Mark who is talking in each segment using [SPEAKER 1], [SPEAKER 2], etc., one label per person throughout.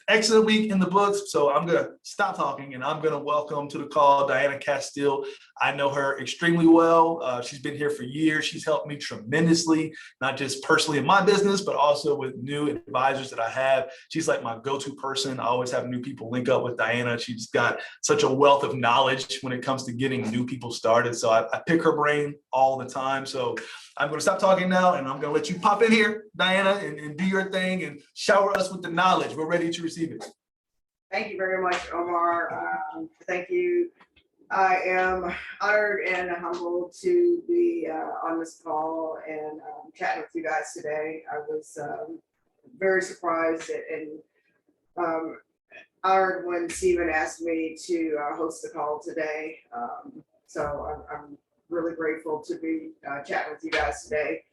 [SPEAKER 1] Excellent week in the books. So I'm going to stop talking and I'm going to welcome to the call Diana Casteel. I know her extremely well. She's been here for years. She's helped me tremendously, not just personally in my business, but also with new advisors that I have. She's like my go-to person. I always have new people link up with Diana. She's got such a wealth of knowledge when it comes to getting new people started. So I pick her brain all the time. So I'm going to stop talking now and I'm going to let you pop in here, Diana, and do your thing and shower us with the knowledge. We're ready to receive it.
[SPEAKER 2] Thank you very much, Omar. Thank you. I am honored and humbled to be on this call and chatting with you guys today. I was very surprised and honored when Stephen asked me to host the call today. So I'm really grateful to be chatting with you guys today.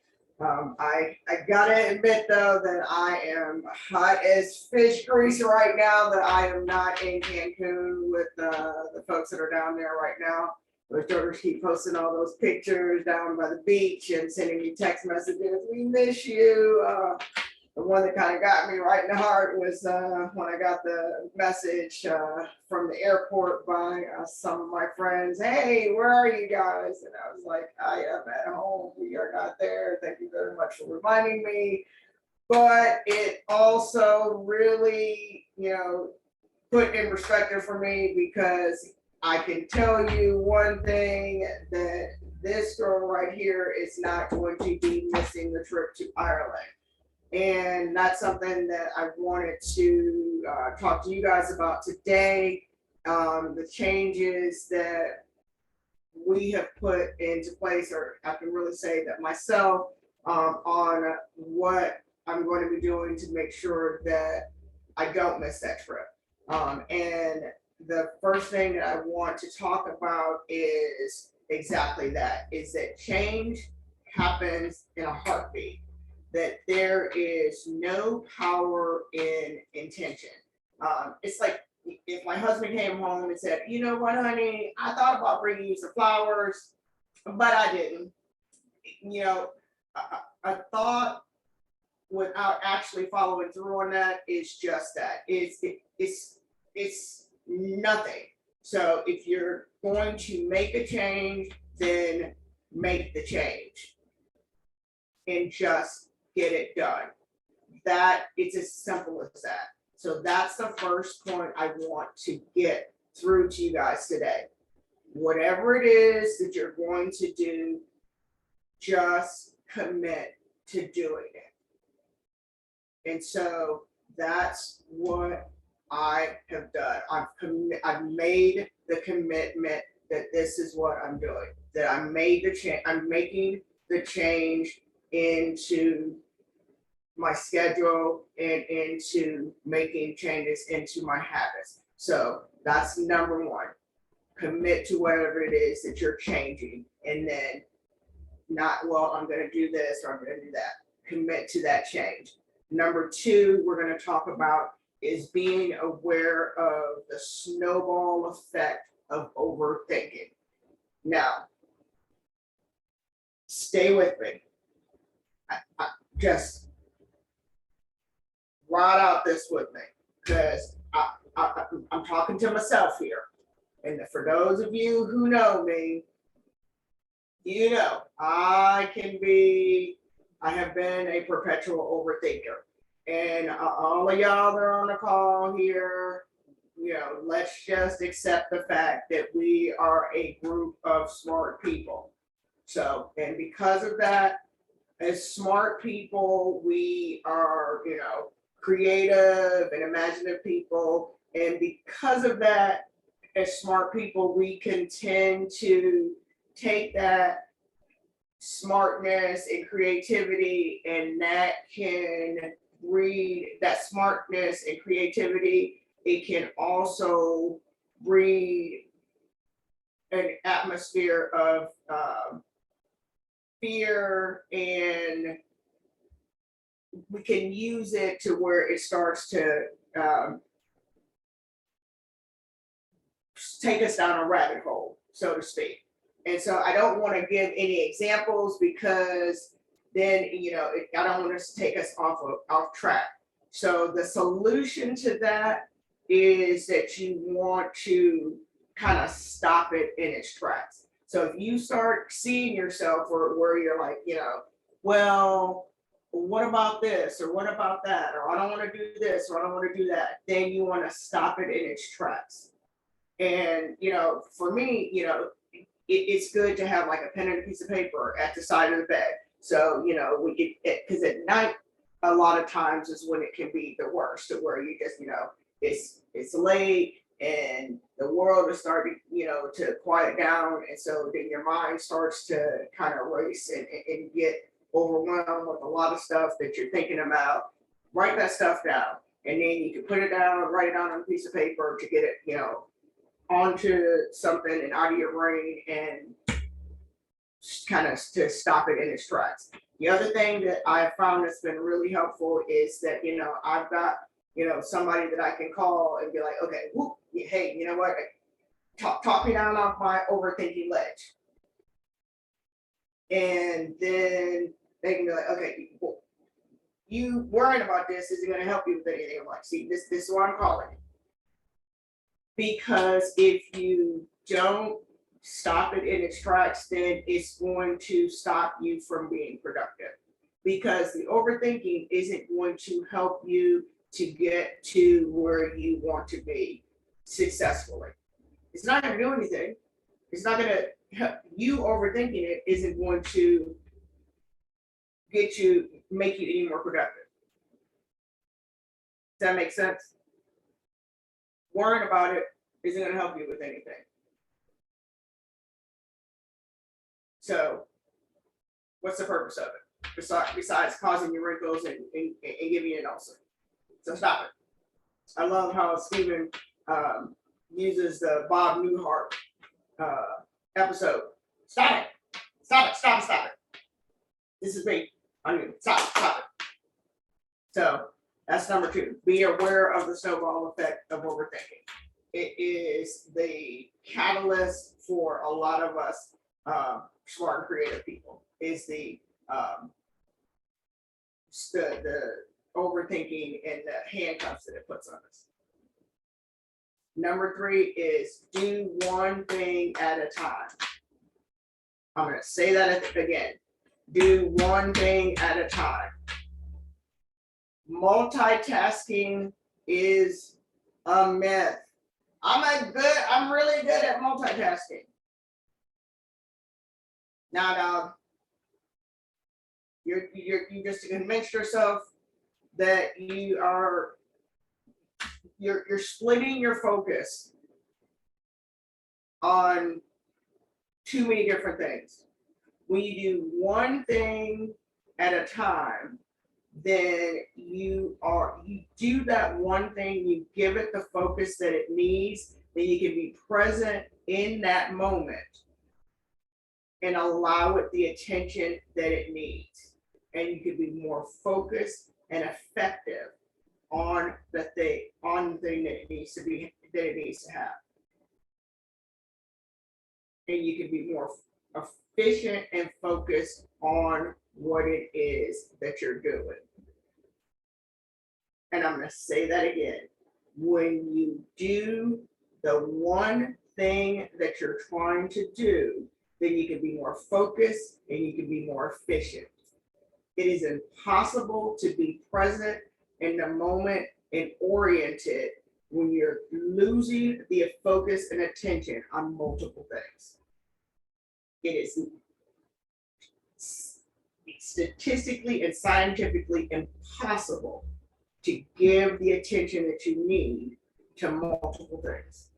[SPEAKER 2] I gotta admit though that I am hot as fish grease right now, that I am not in Cancun with the folks that are down there right now. Those daughters keep posting all those pictures down by the beach and sending me text messages. We miss you. The one that kind of got me right in the heart was when I got the message from the airport by some of my friends. Hey, where are you guys? And I was like, I am at home. We are not there. Thank you very much for reminding me. But it also really, put in perspective for me, because I can tell you one thing, that this girl right here is not going to be missing the trip to Ireland. And that's something that I wanted to talk to you guys about today. The changes that we have put into place, or I can really say that myself, on what I'm going to be doing to make sure that I don't miss that trip. And the first thing that I want to talk about is exactly that, is that change happens in a heartbeat. That there is no power in intention. It's like if my husband came home and said, you know what, honey, I thought about bringing you some flowers, but I didn't. A thought without actually following through on that is just that. It's nothing. So if you're going to make a change, then make the change and just get it done. That it's as simple as that. So that's the first point I want to get through to you guys today. Whatever it is that you're going to do, just commit to doing it. And so that's what I have done. I've made the commitment that this is what I'm doing. That I'm making the change into my schedule and into making changes into my habits. So that's number one. Commit to whatever it is that you're changing, and then not, well, I'm going to do this or I'm going to do that. Commit to that change. Number two, we're going to talk about is being aware of the snowball effect of overthinking. Now, stay with me. I just ride out this with me, because I'm talking to myself here. And for those of you who know me, I have been a perpetual overthinker. And all of y'all that are on the call here, let's just accept the fact that we are a group of smart people. So, and because of that, as smart people, we are, creative and imaginative people. And because of that, as smart people, we can tend to take that smartness and creativity, and that can breed that smartness and creativity. It can also breed an atmosphere of fear, and we can use it to where it starts to take us down a rabbit hole, so to speak. And so I don't want to give any examples, because then I don't want us to take us off track. So the solution to that is that you want to kind of stop it in its tracks. So if you start seeing yourself where you're like, well, what about this or what about that, or I don't want to do this or I don't want to do that, then you want to stop it in its tracks. And for me, it's good to have like a pen and a piece of paper at the side of the bed. So we get because at night a lot of times is when it can be the worst, to where you just it's late and the world is starting to quiet down, and so then your mind starts to kind of race and get overwhelmed with a lot of stuff that you're thinking about. Write that stuff down, and then you can put it down, write it down on a piece of paper to get it onto something and out of your brain, and kind of to stop it in its tracks. The other thing that I have found that's been really helpful is that I've got somebody that I can call and be like, okay, whoop, hey, you know what? Talk me down off my overthinking ledge. And then they can be like, okay, well, you worrying about this isn't going to help you with anything. I'm like, see, this is what I'm calling it. Because if you don't stop it in its tracks, then it's going to stop you from being productive. Because the overthinking isn't going to help you to get to where you want to be successfully. It's not going to do anything. It's not going to help you. Overthinking it isn't going to make you any more productive. Does that make sense? Worrying about it isn't going to help you with anything. So what's the purpose of it besides causing you wrinkles and giving you an ulcer? So stop it. I love how Stephen uses the Bob Newhart episode. Stop it. Stop it. Stop it. Stop it. This is me. I mean, stop it. So that's number 2. Be aware of the snowball effect of overthinking. It is the catalyst for a lot of us smart and creative people. Is the overthinking and the handcuffs that it puts on us. Number 3 is do one thing at a time. I'm going to say that again. Do one thing at a time. Multitasking is a myth. I'm really good at multitasking. Now, you just convinced yourself that you're splitting your focus on too many different things. When you do one thing at a time, then you do that one thing, you give it the focus that it needs, then you can be present in that moment and allow it the attention that it needs. And you can be more focused and effective on the thing that it needs to have. And you can be more efficient and focused on what it is that you're doing. And I'm going to say that again. When you do the one thing that you're trying to do, then you can be more focused and you can be more efficient. It is impossible to be present in the moment and oriented when you're losing the focus and attention on multiple things. It is statistically and scientifically impossible to give the attention that you need to multiple things.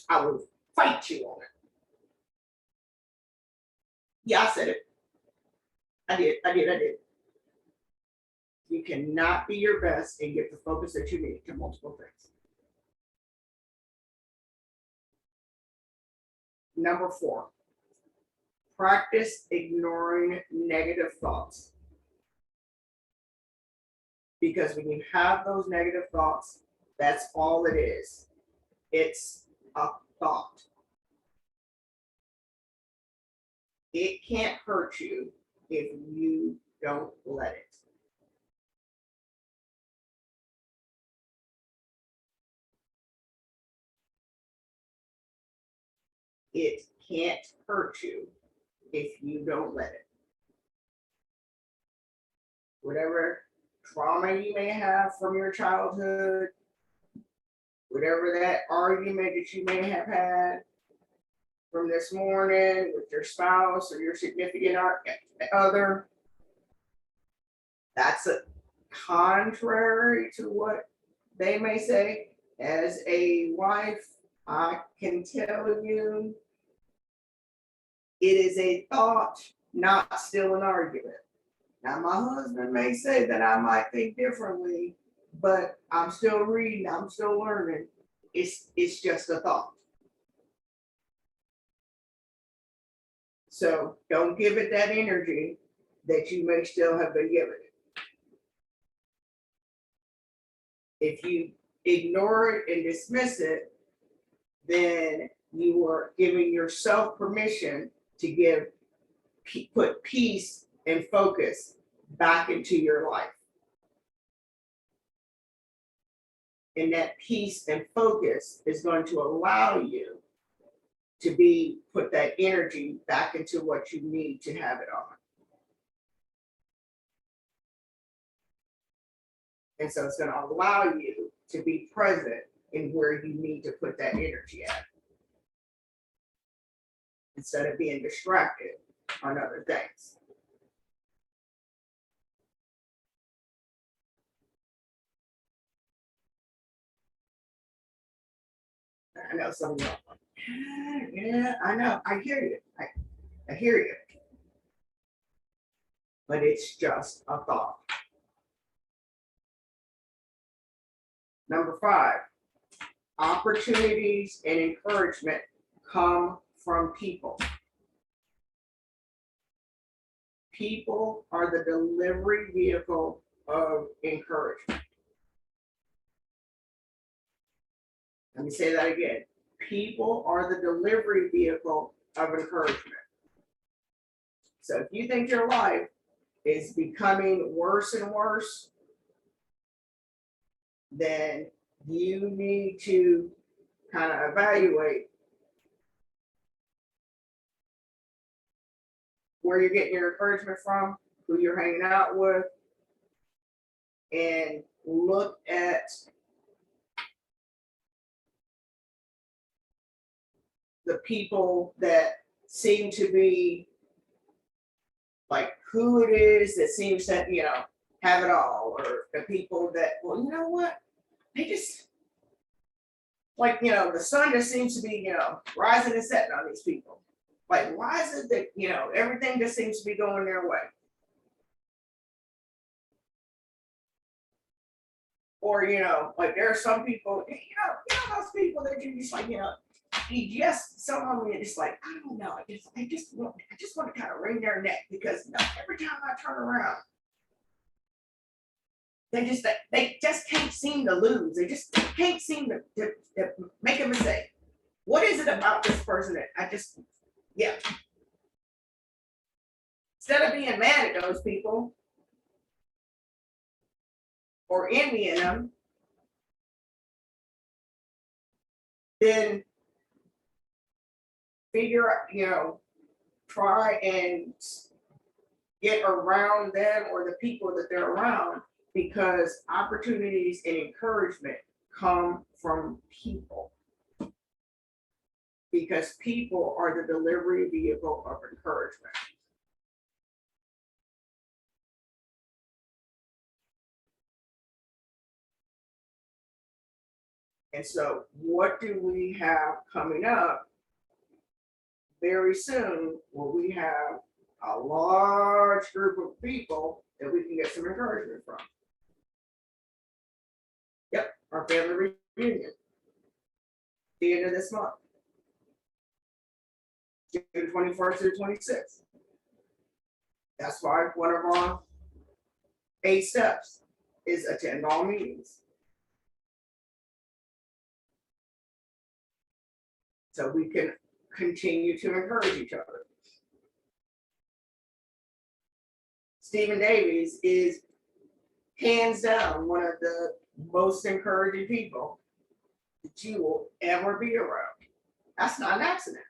[SPEAKER 2] I will fight you on it. Yeah, I said it. I did. You cannot be your best and get the focus that you need to multiple things. Number 4, practice ignoring negative thoughts. Because when you have those negative thoughts, that's all it is. It's a thought. It can't hurt you if you don't let it. it can't hurt you if you don't let it. Whatever trauma you may have from your childhood, whatever that argument that you may have had from this morning with your spouse or your significant other, that's a contrary to what they may say. As a wife, I can tell you it is a thought, not still an argument. Now, my husband may say that I might think differently, but I'm still reading, I'm still learning. It's just a thought. So don't give it that energy that you may still have been given it. If you ignore it and dismiss it, then you are giving yourself permission to put peace and focus back into your life. And that peace and focus is going to allow you to put that energy back into what you need to have it on. And so it's going to allow you to be present in where you need to put that energy at, instead of being distracted on other things. I know some of y'all, yeah, I know, I hear you. I hear you. But it's just a thought. Number 5, opportunities and encouragement come from people. People are the delivery vehicle of encouragement. Let me say that again. People are the delivery vehicle of encouragement. So if you think your life is becoming worse and worse, then you need to kind of evaluate where you're getting your encouragement from, who you're hanging out with, and look at the people that seem to be like who it is that seems to, have it all, or the people that, well, you know what? They just, like, the sun just seems to be, rising and setting on these people. Like, why is it that, everything just seems to be going their way? Or, like there are some people, those people that you just like, you just, some of them, it's like, I don't know, I just want to kind of wring their neck, because every time I turn around, they just can't seem to lose. They just can't seem to make a mistake. What is it about this person that instead of being mad at those people or envying them, then figure out, try and get around them or the people that they're around, because opportunities and encouragement come from people. Because people are the delivery vehicle of encouragement. And so what do we have coming up very soon? Well, we have a large group of people that we can get some encouragement from. Yep, our family reunion. The end of this month. June 21st to the 26th. That's why one of our 8 steps is attend all meetings. So we can continue to encourage each other. Stephen Davies is hands down one of the most encouraging people that you will ever be around. That's not an accident.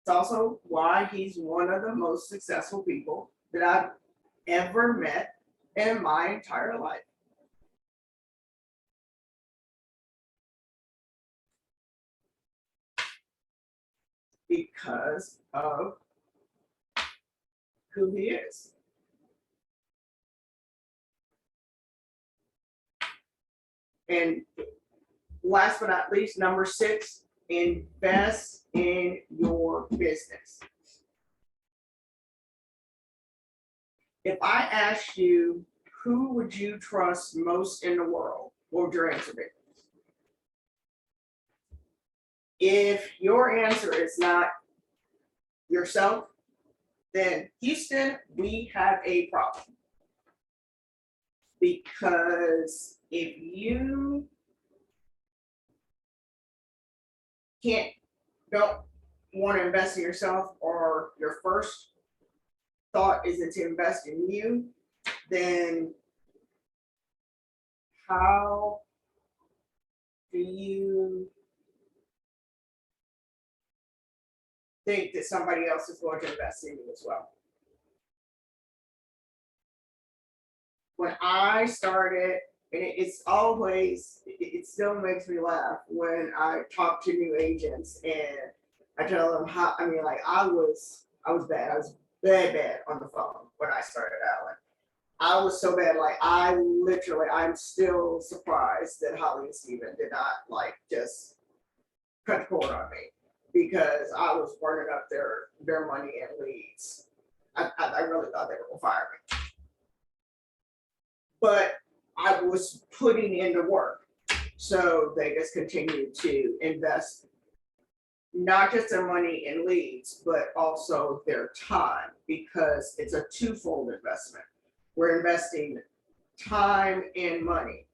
[SPEAKER 2] It's also why he's one of the most successful people that I've ever met in my entire life. Because of who he is. And last but not least, number 6, invest in your business. If I asked you, who would you trust most in the world, what would your answer be? If your answer is not yourself, then Houston, we have a problem. Because if you don't want to invest in yourself, or your first thought isn't to invest in you, then how do you think that somebody else is going to invest in you as well? When I started, and it's always, it still makes me laugh when I talk to new agents and I tell them how, I mean, like I was bad. I was bad on the phone when I started out. Like, I was so bad, like I'm still surprised that Holly and Steven did not like just cut the cord on me, because I was burning up their money and leads. I really thought they were gonna fire me. But I was putting in the work. So they just continued to invest not just their money in leads, but also their time, because it's a twofold investment. We're investing time and money.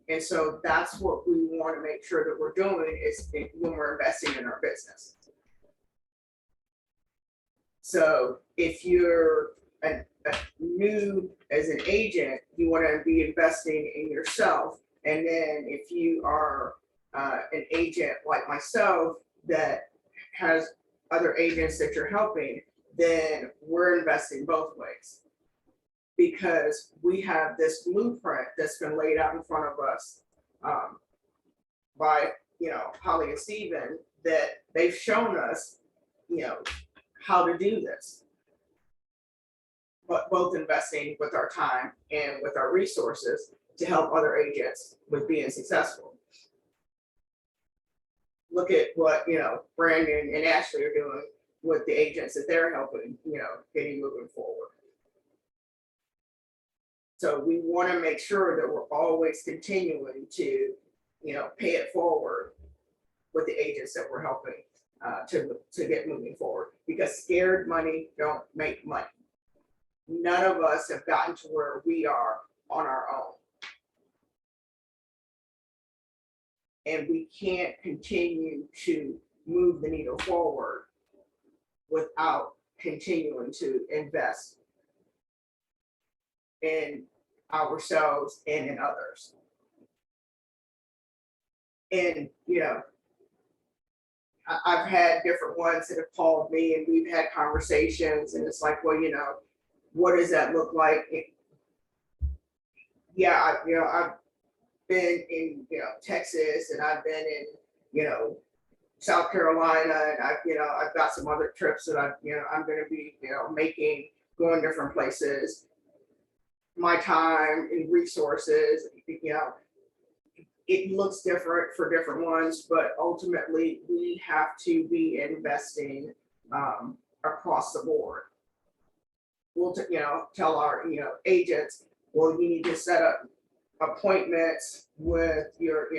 [SPEAKER 2] And so that's what we want to make sure that we're doing is when we're investing in our business. So if you're new as an agent, you want to be investing in yourself. And then if you are an agent like myself that has other agents that you're helping, then we're investing both ways. Because we have this blueprint that's been laid out in front of us by, Holly and Steven, that they've shown us, how to do this. But both investing with our time and with our resources to help other agents with being successful. Look at what, Brandon and Ashley are doing with the agents that they're helping, getting moving forward. So we want to make sure that we're always continuing to, pay it forward with the agents that we're helping to get moving forward, because scared money don't make money. None of us have gotten to where we are on our own. And we can't continue to move the needle forward without continuing to invest in ourselves and in others. And, I've had different ones that have called me and we've had conversations, and it's like, well, what does that look like? Yeah, I've been in, Texas, and I've been in, South Carolina, and I've got some other trips that I'm going to be, making, going different places. My time and resources, it looks different for different ones, but ultimately we have to be investing across the board. We'll tell our agents, well, you need to set up appointments with your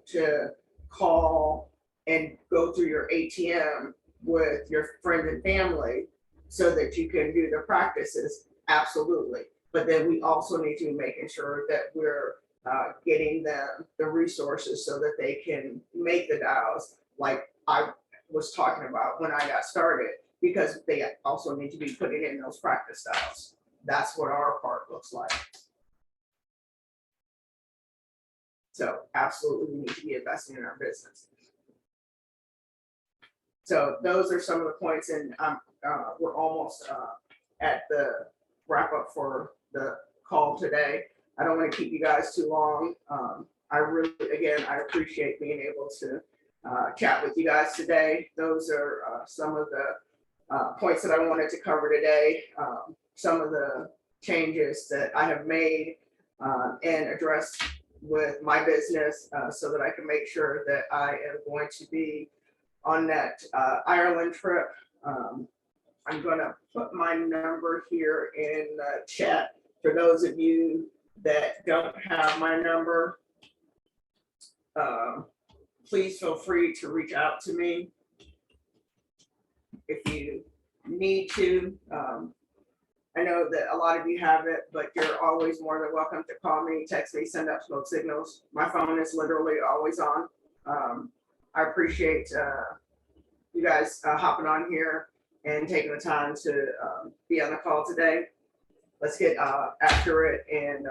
[SPEAKER 2] to call and go through your ATM with your friends and family so that you can do the practices. Absolutely. But then we also need to be making sure that we're getting them the resources so that they can make the dials like I was talking about when I got started, because they also need to be putting in those practice dials. That's what our part looks like. So absolutely, we need to be investing in our business. So those are some of the points, and we're almost at the wrap up for the call today. I don't want to keep you guys too long. I really, again, I appreciate being able to chat with you guys today. Those are some of the points that I wanted to cover today. Some of the changes that I have made and addressed with my business so that I can make sure that I am going to be on that Ireland trip. I'm gonna put my number here in the chat for those of you that don't have my number. Please feel free to reach out to me if you need to. I know that a lot of you have it, but you're always more than welcome to call me, text me, send up smoke signals. My phone is literally always on. I appreciate you guys hopping on here and taking the time to be on the call today. Let's get after it, and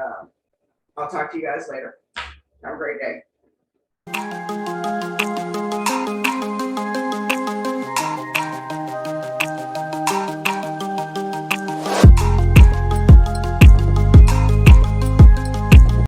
[SPEAKER 2] I'll talk to you guys later. Have a great day.